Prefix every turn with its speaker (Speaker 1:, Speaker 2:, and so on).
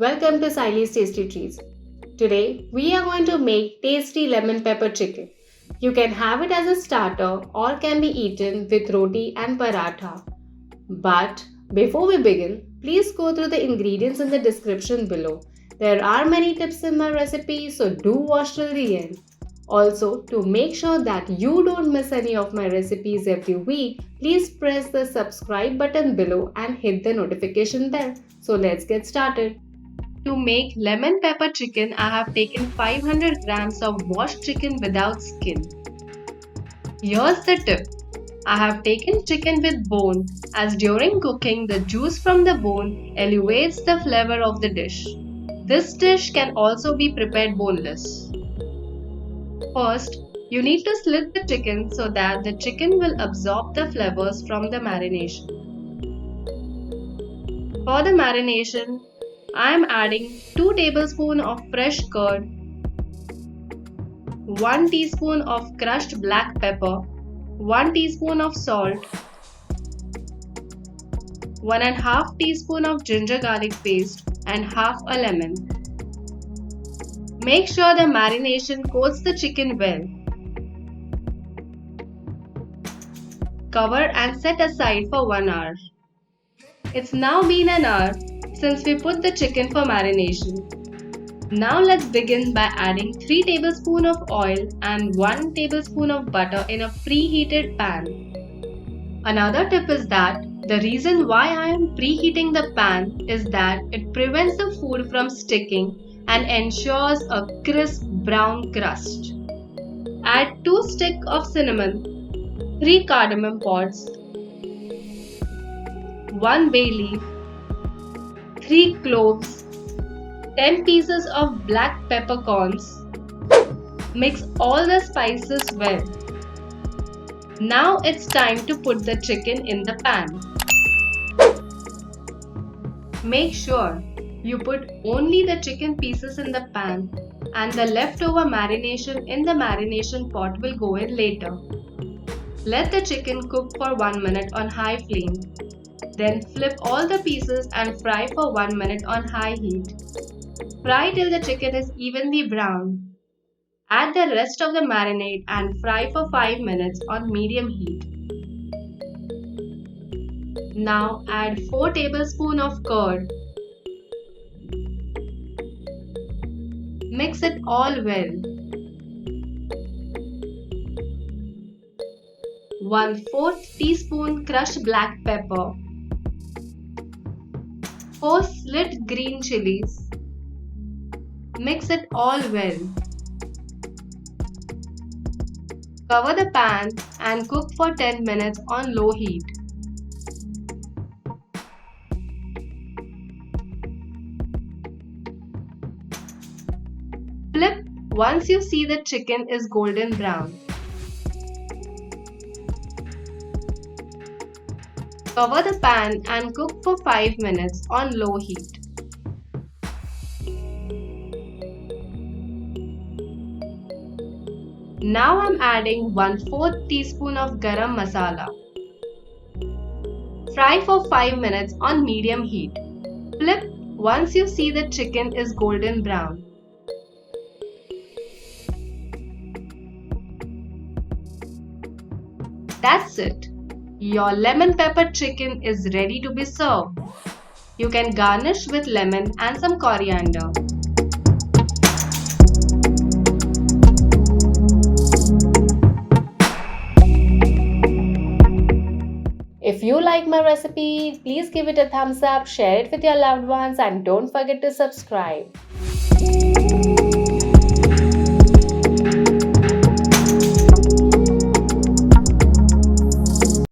Speaker 1: welcome to Sayali's Tasty Treats. Today we are going to make tasty lemon pepper chicken. You can have it as a starter or can be eaten with roti and paratha. But before we begin, please go through the ingredients in the description below. There are many tips in my recipe, so do watch till the end. Also, to make sure that you don't miss any of my recipes every week, please press the subscribe button below and hit the notification bell. So let's get started. To make lemon pepper chicken, I have taken 500 grams of washed chicken without skin. Here's the tip. I have taken chicken with bone as during cooking the juice from the bone elevates the flavor of the dish. This dish can also be prepared boneless. First, you need to slit the chicken so that the chicken will absorb the flavors from the marination. For the marination, I am adding 2 tablespoons of fresh curd, 1 teaspoon of crushed black pepper, 1 teaspoon of salt, 1.5 teaspoon of ginger garlic paste and half a lemon. Make sure the marination coats the chicken well. Cover and set aside for 1 hour. It's now been an hour since we put the chicken for marination. Now let's begin by adding 3 tablespoons of oil and 1 tablespoon of butter in a preheated pan. Another tip is that the reason why I am preheating the pan is that it prevents the food from sticking and ensures a crisp brown crust. Add 2 sticks of cinnamon, 3 cardamom pods, 1 bay leaf, 3 cloves, 10 pieces of black peppercorns. Mix all the spices well. Now it's time to put the chicken in the pan. Make sure you put only the chicken pieces in the pan and the leftover marination in the marination pot will go in later. Let the chicken cook for 1 minute on high flame. Then flip all the pieces and fry for 1 minute on high heat. Fry till the chicken is evenly brown. Add the rest of the marinade and fry for 5 minutes on medium heat. Now add 4 tablespoons of curd. Mix it all well. 1/4 teaspoon crushed black pepper. 4 slit green chilies. Mix it all well. Cover the pan and cook for 10 minutes on low heat. Flip once you see the chicken is golden brown. Cover the pan and cook for 5 minutes on low heat. Now I'm adding 1/4 teaspoon of garam masala. Fry for 5 minutes on medium heat. Flip once you see the chicken is golden brown. That's it. Your lemon pepper chicken is ready to be served. You can garnish with lemon and some coriander. If you like my recipe, please give it a thumbs up, share it with your loved ones and don't forget to subscribe.